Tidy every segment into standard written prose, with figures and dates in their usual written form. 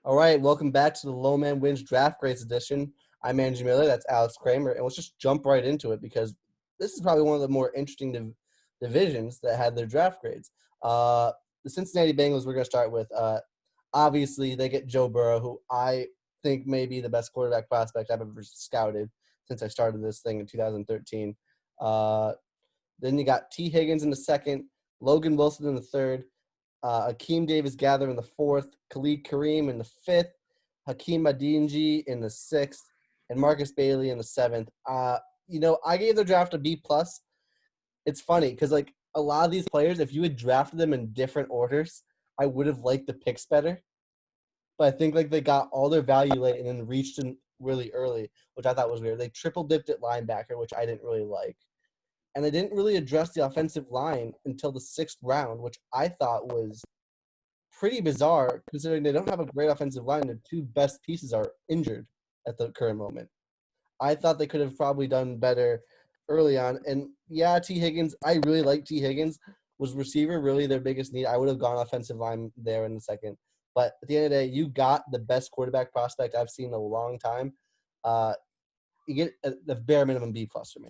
All right, welcome back to the Low Man Wins Draft Grades edition. I'm Andrew Miller, that's Alex Kramer, and let's just jump right into it because this is probably one of the more interesting divisions that had their draft grades. The Cincinnati Bengals we're going to start with. Obviously, they get Joe Burrow, who I think may be the best quarterback prospect I've ever scouted since I started this thing in 2013. Then you got T. Higgins in the second, Logan Wilson in the third, Akeem Davis-Gaither in the fourth, Khalid Kareem in the fifth, Hakeem Adinji in the sixth, and Marcus Bailey in the seventh. I gave the draft a B+. It's funny because, a lot of these players, if you had drafted them in different orders, I would have liked the picks better. But I think, they got all their value late and then reached in really early, which I thought was weird. They triple-dipped at linebacker, which I didn't really like. And they didn't really address the offensive line until the sixth round, which I thought was pretty bizarre considering they don't have a great offensive line. Their two best pieces are injured at the current moment. I thought they could have probably done better early on. And, yeah, T. Higgins, I really like T. Higgins. Was receiver really their biggest need? I would have gone offensive line there in a second. But at the end of the day, you got the best quarterback prospect I've seen in a long time. You get the bare minimum B+ for me.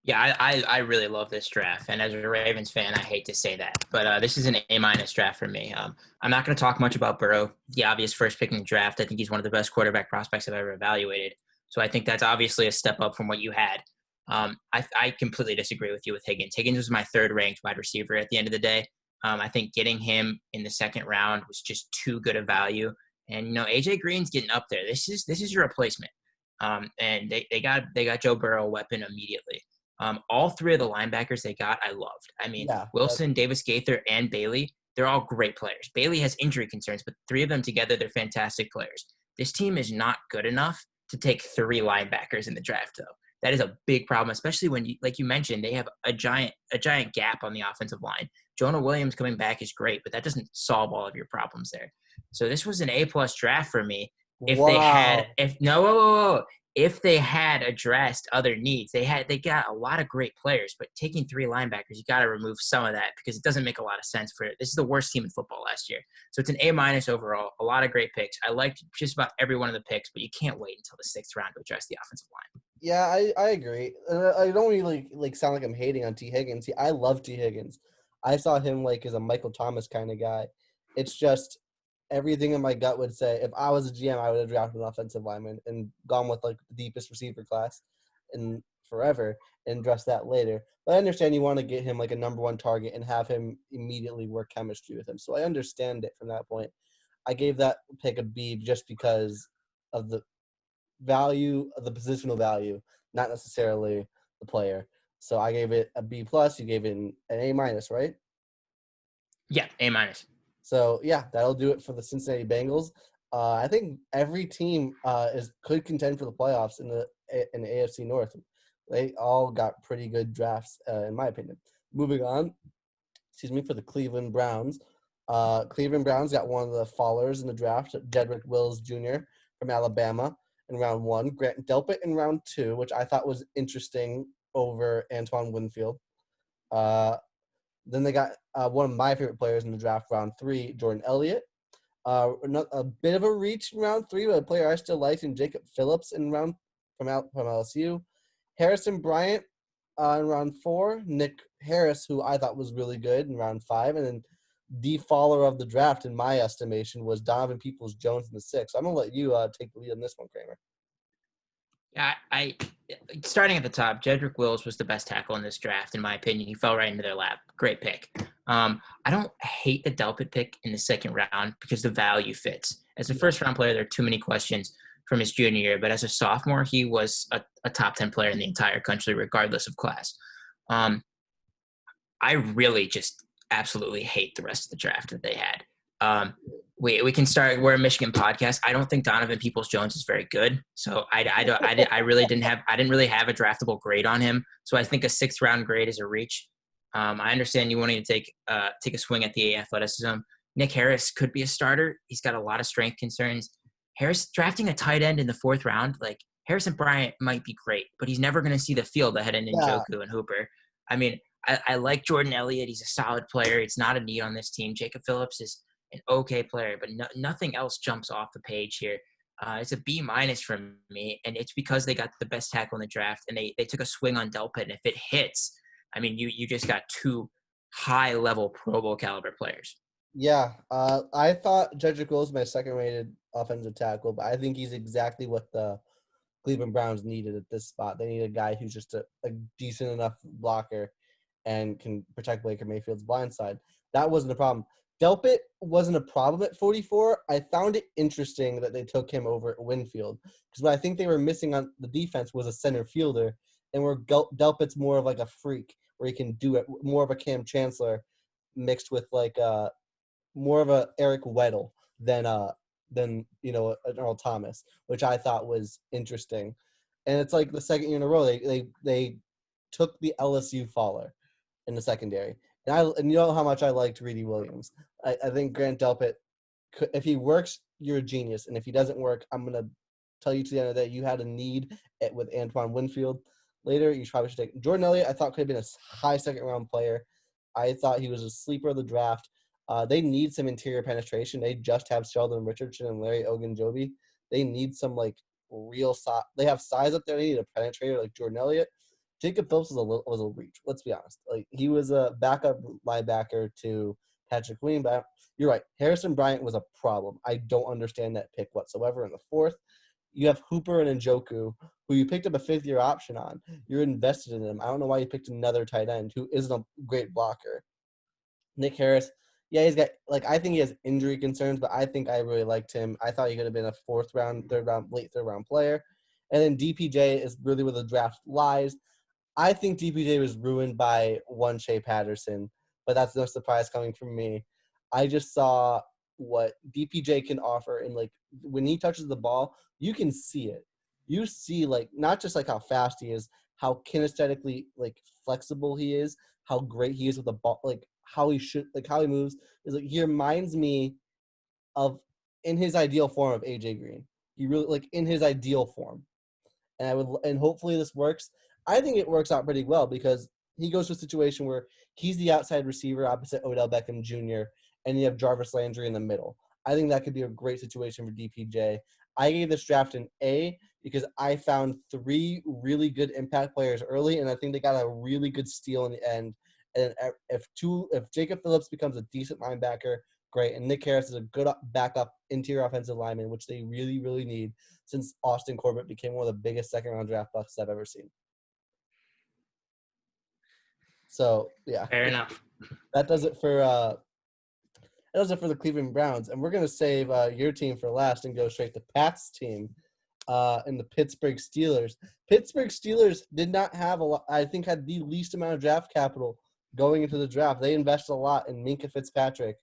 Yeah, I really love this draft, and as a Ravens fan, I hate to say that, but this is an A- draft for me. I'm not going to talk much about Burrow, the obvious first pick in the draft. I think he's one of the best quarterback prospects I've ever evaluated, so I think that's obviously a step up from what you had. I completely disagree with you with Higgins. Higgins was my third-ranked wide receiver at the end of the day. I think getting him in the second round was just too good a value, and AJ Green's getting up there. This is your replacement, and they got Joe Burrow a weapon immediately. All three of the linebackers they got, I loved. I mean, yeah, Wilson, Davis-Gaither, and Bailey, they're all great players. Bailey has injury concerns, but three of them together, they're fantastic players. This team is not good enough to take three linebackers in the draft, though. That is a big problem, especially when, like you mentioned, they have a giant gap on the offensive line. Jonah Williams coming back is great, but that doesn't solve all of your problems there. So this was an A+ draft for me. If they had addressed other needs, they got a lot of great players, but taking three linebackers, you got to remove some of that because it doesn't make a lot of sense for it. This is the worst team in football last year. So it's an A- overall, a lot of great picks. I liked just about every one of the picks, but you can't wait until the sixth round to address the offensive line. Yeah, I agree. I don't really sound like I'm hating on T. Higgins. See, I love T. Higgins. I saw him as a Michael Thomas kind of guy. It's just everything in my gut would say if I was a GM, I would have drafted an offensive lineman and gone with the deepest receiver class in forever and address that later. But I understand you want to get him a number one target and have him immediately work chemistry with him. So I understand it from that point. I gave that pick a B just because of the value of the positional value, not necessarily the player. So I gave it a B+. You gave it an A-, right? Yeah, A-. So, yeah, that'll do it for the Cincinnati Bengals. I think every team could contend for the playoffs in the AFC North. They all got pretty good drafts, in my opinion. Moving on, for the Cleveland Browns. Cleveland Browns got one of the fallers in the draft, Jedrek Wills Jr. from Alabama in round 1. Grant Delpit in round 2, which I thought was interesting over Antoine Winfield. Then they got one of my favorite players in the draft, round 3, Jordan Elliott. A bit of a reach in round 3, but a player I still liked, in Jacob Phillips from LSU. Harrison Bryant in round 4. Nick Harris, who I thought was really good, in round 5. And then the faller of the draft, in my estimation, was Donovan Peoples-Jones in the 6th. I'm going to let you take the lead on this one, Kramer. Yeah, I starting at the top, Jedrek Wills was the best tackle in this draft, in my opinion. He fell right into their lap. Great pick. I don't hate the Delpit pick in the second round because the value fits. As a first-round player, there are too many questions from his junior year, but as a sophomore, he was a top 10 player in the entire country, regardless of class. I really just absolutely hate the rest of the draft that they had. We can start. We're a Michigan podcast. I don't think Donovan Peoples-Jones is very good. So I really didn't have a draftable grade on him. So I think a 6th round grade is a reach. I understand you wanting to take a swing at the athleticism. Nick Harris could be a starter. He's got a lot of strength concerns. Harris drafting a tight end in the 4th round, Harrison Bryant might be great, but he's never going to see the field ahead of Njoku and Hooper. I mean, I like Jordan Elliott. He's a solid player. It's not a need on this team. Jacob Phillips is an okay player, but nothing else jumps off the page here. It's a B minus from me, and it's because they got the best tackle in the draft, and they took a swing on Delpit, and if it hits, I mean, you just got two high-level Pro Bowl caliber players. Yeah, I thought Jedrek Wills was my second-rated offensive tackle, but I think he's exactly what the Cleveland Browns needed at this spot. They need a guy who's just a decent enough blocker and can protect Baker Mayfield's blind side. That wasn't a problem. Delpit wasn't a problem at 44. I found it interesting that they took him over at Winfield because what I think they were missing on the defense was a center fielder, and where Delpit's more of like a freak where he can do it, more of a Cam Chancellor mixed with like more of a Eric Weddle than an Earl Thomas, which I thought was interesting. And it's like the second year in a row they took the LSU faller in the secondary. And you know how much I liked Reedy Williams. I think Grant Delpit, if he works, you're a genius. And if he doesn't work, I'm going to tell you to the end of the day, you had a need with Antoine Winfield. Later, you probably should take Jordan Elliott. I thought could have been a high second-round player. I thought he was a sleeper of the draft. They need some interior penetration. They just have Sheldon Richardson and Larry Ogunjobi. They need some, like, real size. They have size up there. They need a penetrator like Jordan Elliott. Jacob Phillips was a reach. Let's be honest. Like, he was a backup linebacker to Patrick Queen, but you're right. Harrison Bryant was a problem. I don't understand that pick whatsoever in the fourth. You have Hooper and Njoku, who you picked up a fifth-year option on. You're invested in them. I don't know why you picked another tight end who isn't a great blocker. Nick Harris, yeah, he's got – like, I think he has injury concerns, but I think I really liked him. I thought he could have been a late third-round player. And then DPJ is really where the draft lies. I think DPJ was ruined by one Shea Patterson, but that's no surprise coming from me. I just saw what DPJ can offer, and like when he touches the ball, you can see it. You see like not just like how fast he is, how kinesthetically like flexible he is, how great he is with the ball, like how he moves. Is like he reminds me of in his ideal form of AJ Green. He really like in his ideal form. And hopefully this works. I think it works out pretty well because he goes to a situation where he's the outside receiver opposite Odell Beckham Jr., and you have Jarvis Landry in the middle. I think that could be a great situation for DPJ. I gave this draft an A because I found three really good impact players early, and I think they got a really good steal in the end. And if Jacob Phillips becomes a decent linebacker, great. And Nick Harris is a good backup interior offensive lineman, which they really, really need since Austin Corbett became one of the biggest second-round draft busts I've ever seen. So, yeah. Fair enough. That does it for the Cleveland Browns. And we're going to save your team for last and go straight to Pat's team in the Pittsburgh Steelers. Pittsburgh Steelers did not have had the least amount of draft capital going into the draft. They invested a lot in Minkah Fitzpatrick.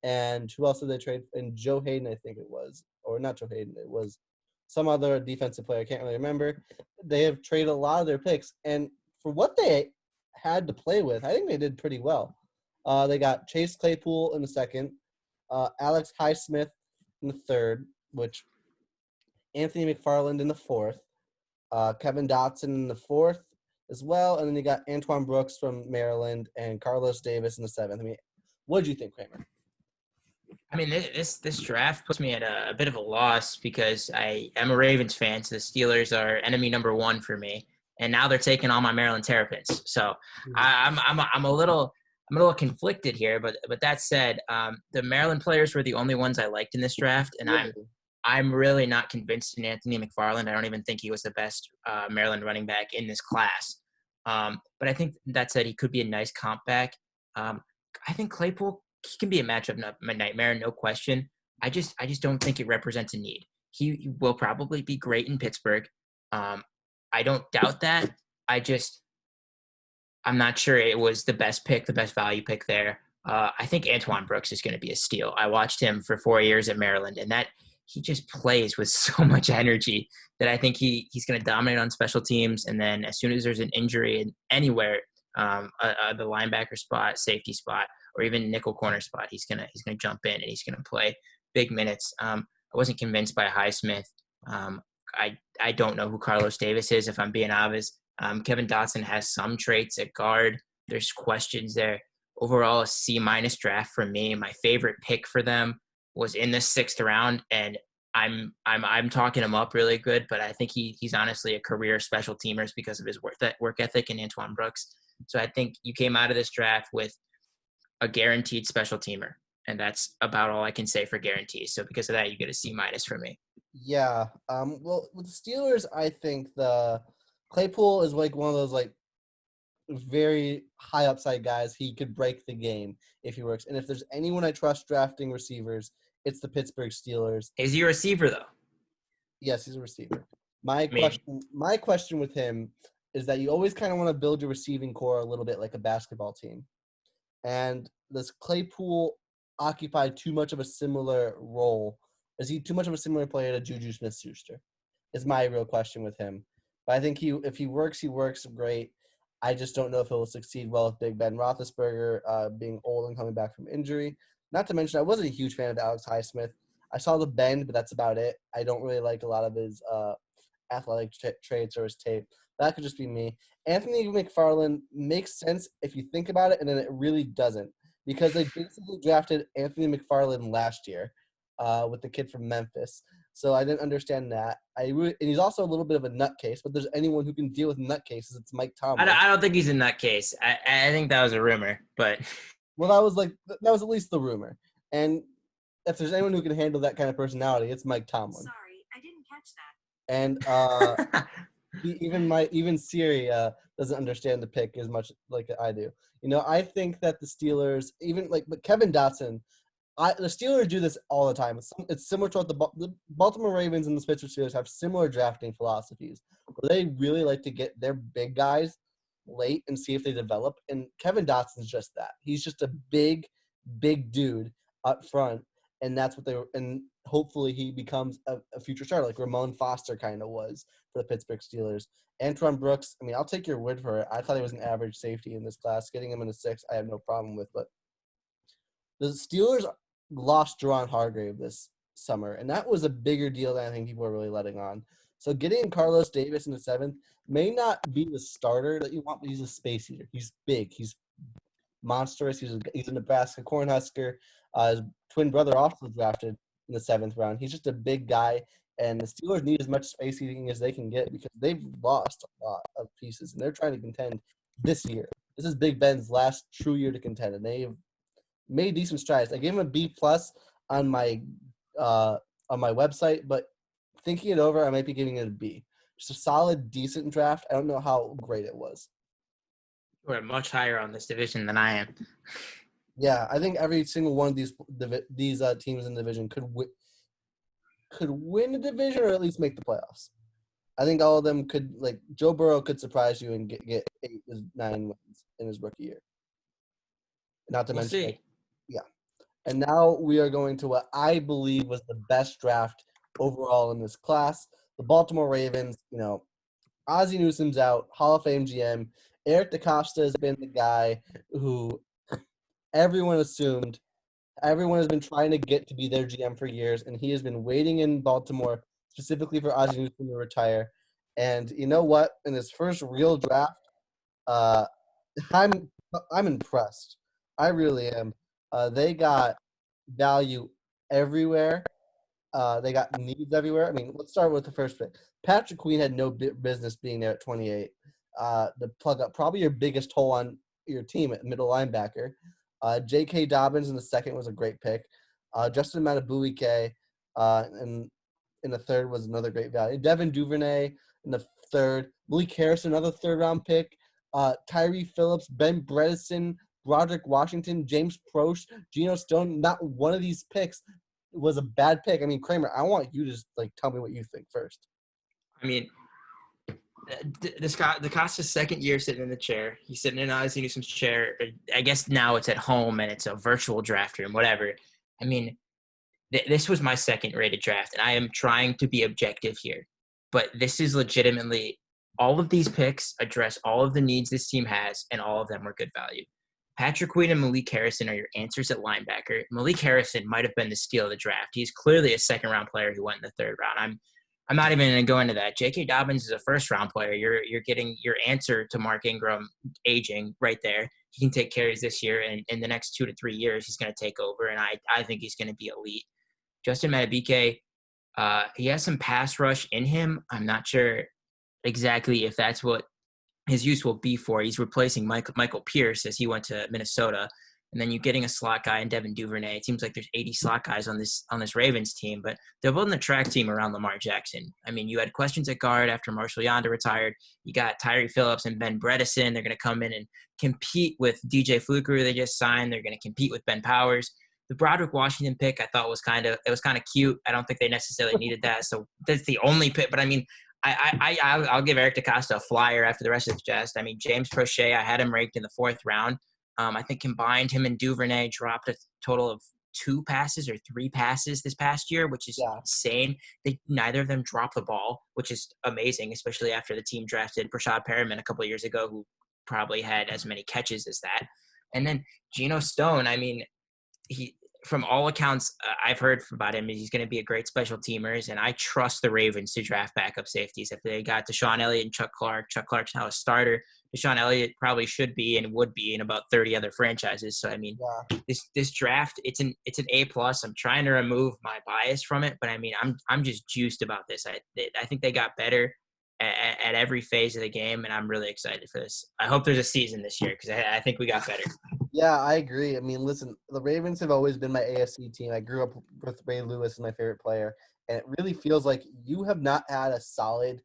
And who else did they trade? And Joe Hayden, I think it was. Or not Joe Hayden. It was some other defensive player. I can't really remember. They have traded a lot of their picks. And for what they had to play with, I think they did pretty well. They got Chase Claypool in the second, Alex Highsmith in the third, which Anthony McFarland in the fourth, Kevin Dotson in the fourth as well, and then you got Antoine Brooks from Maryland and Carlos Davis in the seventh. I mean, what did you think, Kramer? I mean, this draft puts me at a bit of a loss because I am a Ravens fan, so the Steelers are enemy number one for me, and now they're taking all my Maryland Terrapins. So I'm a little conflicted here, but that said, the Maryland players were the only ones I liked in this draft, and I'm really not convinced in Anthony McFarland. I don't even think he was the best Maryland running back in this class. But I think that said, he could be a nice comp back. I think Claypool, he can be a matchup nightmare, no question. I just don't think it represents a need. He will probably be great in Pittsburgh. I don't doubt that. I'm not sure it was the best pick, the best value pick there. I think Antoine Brooks is going to be a steal. I watched him for 4 years at Maryland, and that he just plays with so much energy that I think he's going to dominate on special teams. And then as soon as there's an injury anywhere, the linebacker spot, safety spot, or even nickel corner spot, he's gonna jump in and he's gonna play big minutes. I wasn't convinced by Highsmith. I don't know who Carlos Davis is, if I'm being obvious. Kevin Dotson has some traits at guard. There's questions there. overall a C- draft for me. My favorite pick for them was in the 6th round, and I'm talking him up really good, but I think he's honestly a career special teamer because of his work ethic and Antoine Brooks. So I think you came out of this draft with a guaranteed special teamer, and that's about all I can say for guarantees. So because of that, you get a C- for me. Yeah. Well, with the Steelers, I think the Claypool is like one of those like very high upside guys. He could break the game if he works. And if there's anyone I trust drafting receivers, it's the Pittsburgh Steelers. Is he a receiver though? Yes, he's a receiver. My I mean, question with him is that you always kind of want to build your receiving core a little bit like a basketball team. And does Claypool occupy too much of a similar role? Is he too much of a similar player to Juju Smith-Schuster? Is my real question with him. But I think if he works great. I just don't know if he'll succeed well with Big Ben Roethlisberger being old and coming back from injury. Not to mention, I wasn't a huge fan of Alex Highsmith. I saw the bend, but that's about it. I don't really like a lot of his athletic traits or his tape. That could just be me. Anthony McFarland makes sense if you think about it, and then it really doesn't. Because they basically drafted Anthony McFarland last year with the kid from Memphis. So I didn't understand that. And he's also a little bit of a nutcase, but there's anyone who can deal with nutcases, it's Mike Tomlin. I don't think he's a nutcase. I think that was a rumor, but Well, that was at least the rumor. And if there's anyone who can handle that kind of personality, it's Mike Tomlin. Sorry, I didn't catch that. And even Siri doesn't understand the pick as much like I do. I think that the Steelers, but Kevin Dotson, the Steelers do this all the time. It's similar to what the Baltimore Ravens and the Pittsburgh Steelers have similar drafting philosophies, where they really like to get their big guys late and see if they develop. And Kevin Dotson's just that. He's just a big dude up front, and that's what and hopefully he becomes a future starter, like Ramon Foster kind of was for the Pittsburgh Steelers. Antoine Brooks, I mean, I'll take your word for it. I thought he was an average safety in this class. Getting him in a 6, I have no problem with. But the Steelers lost Jerron Hargrave this summer, and that was a bigger deal than I think people are really letting on. So getting Carlos Davis in the 7th may not be the starter that you want, but he's a space eater. He's big. He's monstrous. He's a Nebraska Cornhusker. His twin brother also drafted in the 7th round. He's just a big guy, and the Steelers need as much space eating as they can get because they've lost a lot of pieces, and they're trying to contend this year. This is Big Ben's last true year to contend, and they've made decent strides. I gave him a B+ on my website, but thinking it over, I might be giving it a B. Just a solid, decent draft. I don't know how great it was. We're much higher on this division than I am. Yeah, I think every single one of these teams in the division could win a division or at least make the playoffs. I think all of them could, like Joe Burrow could surprise you and get 8 to 9 wins in his rookie year. Not to mention, yeah. And now we are going to what I believe was the best draft overall in this class. The Baltimore Ravens, Ozzie Newsome's out, Hall of Fame GM. Eric DeCosta has been the guy who everyone has been trying to get to be their GM for years, and he has been waiting in Baltimore specifically for Ozzie Newsome to retire. And you know what? In his first real draft, I'm impressed. I really am. They got value everywhere. They got needs everywhere. I mean, let's start with the first pick. Patrick Queen had no business being there at 28. To plug up probably your biggest hole on your team at middle linebacker. J.K. Dobbins in the 2nd was a great pick. Justin Madubuike and in the 3rd was another great value. Devin Duvernay in the 3rd. Malik Harrison, another 3rd-round pick. Tyree Phillips, Ben Bredesen, Broderick Washington, James Proche, Gino Stone. Not one of these picks was a bad pick. I mean, Kramer, I want you to tell me what you think first. I mean, DeCosta's 2nd year sitting in the chair. He's sitting in Ozzie Newsome's chair. I guess now it's at home and it's a virtual draft room, whatever. I mean, this was my 2nd rated draft, and I am trying to be objective here. But this is legitimately all of these picks address all of the needs this team has, and all of them were good value. Patrick Queen and Malik Harrison are your answers at linebacker. Malik Harrison might have been the steal of the draft. He's clearly a 2nd-round player who went in the 3rd round. I'm not even going to go into that. J.K. Dobbins is a 1st-round player. You're getting your answer to Mark Ingram aging right there. he can take carries this year, and in the next 2 to 3 years, he's going to take over, and I think he's going to be elite. Justin Madubuike, he has some pass rush in him. I'm not sure exactly if that's what his use will be for. He's replacing Michael Pierce as he went to Minnesota. And then you're getting a slot guy in Devin Duvernay. It seems like there's 80 slot guys on this Ravens team, but they're building a track team around Lamar Jackson. I mean, you had questions at guard after Marshall Yonder retired. You got Tyree Phillips and Ben Bredesen. They're going to come in and compete with DJ Fluker, who they just signed. They're going to compete with Ben Powers. The Broderick Washington pick I thought was kind of cute. I don't think they necessarily needed that. So that's the only pick. But I mean, I'll give Eric DeCosta a flyer after the rest of the draft. I mean, James Prochet, I had him ranked in the 4th round. I think combined him and Duvernay dropped a total of 2 passes or 3 passes this past year, which is insane. Neither of them dropped the ball, which is amazing, especially after the team drafted Brashad Perriman a couple of years ago, who probably had as many catches as that. And then Gino Stone, I mean, he from all accounts I've heard about him, he's going to be a great special teamers, and I trust the Ravens to draft backup safeties. If they got Deshaun Elliott and Chuck Clark's now a starter. Deshaun Elliott probably should be and would be in about 30 other franchises. So I mean, this draft, it's an A+. I'm trying to remove my bias from it, but I mean, I'm just juiced about this. I think they got better at every phase of the game, and I'm really excited for this. I hope there's a season this year because I think we got better. Yeah, I agree. I mean, listen, the Ravens have always been my AFC team. I grew up with Ray Lewis as my favorite player, and it really feels like you have not had a solid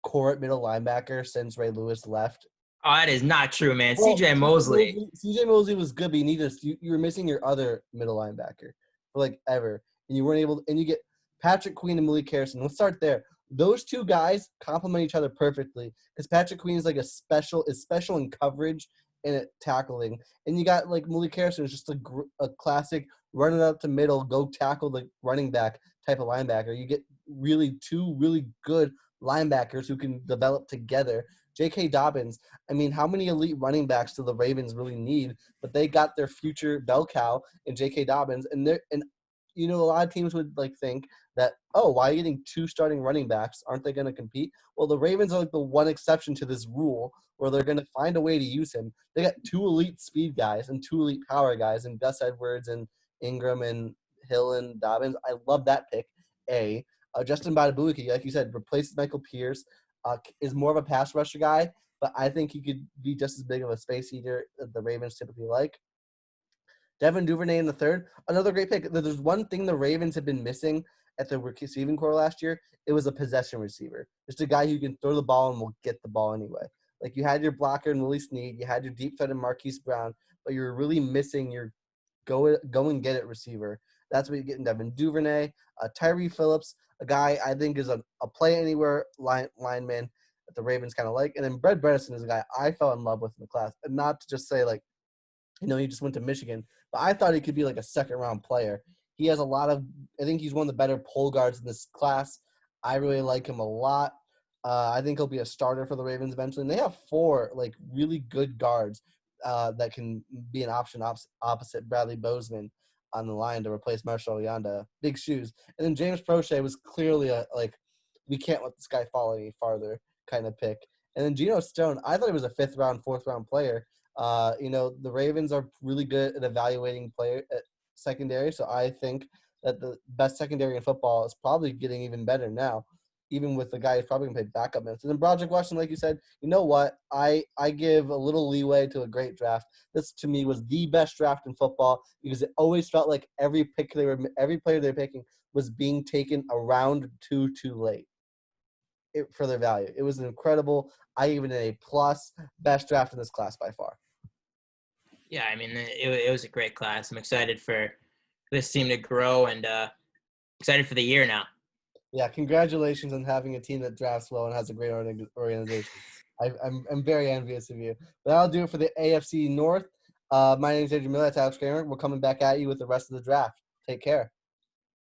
core at middle linebacker since Ray Lewis left. Oh, that is not true, man. Well, CJ Mosley. CJ Mosley was good, but you were missing your other middle linebacker for like ever, and you weren't able. And you get Patrick Queen and Malik Harrison. Let's start there. Those 2 guys complement each other perfectly because Patrick Queen is like special in coverage and at tackling, and you got like Malik Harrison is just a classic running up to middle, go tackle the running back type of linebacker. You get 2 really good linebackers who can develop together. J.K. Dobbins, I mean, how many elite running backs do the Ravens really need? But they got their future bell cow in J.K. Dobbins, and a lot of teams would like think that, oh, why are you getting 2 starting running backs? Aren't they going to compete? Well, the Ravens are like the one exception to this rule where they're going to find a way to use him. They got 2 elite speed guys and 2 elite power guys, and Gus Edwards and Ingram and Hill and Dobbins. I love that pick. Justin Madubuike, like you said, replaces Michael Pierce, is more of a pass rusher guy, but I think he could be just as big of a space eater that the Ravens typically like. Devin Duvernay in the 3rd, another great pick. There's one thing the Ravens have been missing at the receiving core last year. It was a possession receiver. Just a guy who can throw the ball and will get the ball anyway. Like you had your blocker in Willie Snead, you had your deep threat in Marquise Brown, but you're really missing your go and get it receiver. That's what you get in Devin Duvernay. Tyree Phillips, a guy I think is a play anywhere lineman that the Ravens kind of like. And then Brett Bredesen is a guy I fell in love with in the class. And not to just say like, he just went to Michigan, but I thought he could be like a 2nd-round player. He has I think he's one of the better pole guards in this class. I really like him a lot. I think he'll be a starter for the Ravens eventually. And they have 4 like really good guards that can be an option opposite Bradley Bozeman on the line to replace Marshall Yanda. Big shoes. And then James Prochet was clearly we can't let this guy fall any farther kind of pick. And then Gino Stone, I thought he was a 5th-round, 4th-round player. The Ravens are really good at evaluating player at secondary, so I think that the best secondary in football is probably getting even better now, even with the guy who's probably going to play backup minutes. And then Broderick Washington, like you said, you know what? I give a little leeway to a great draft. This, to me, was the best draft in football because it always felt like every player they were picking was being taken around 2 too late for their value. It was an incredible, I give it an A+, best draft in this class by far. Yeah, I mean, it was a great class. I'm excited for this team to grow and excited for the year now. Yeah, congratulations on having a team that drafts well and has a great organization. I'm very envious of you. But that'll do it for the AFC North. My name is Adrian Miller. That's Alex Kramer. We're coming back at you with the rest of the draft. Take care.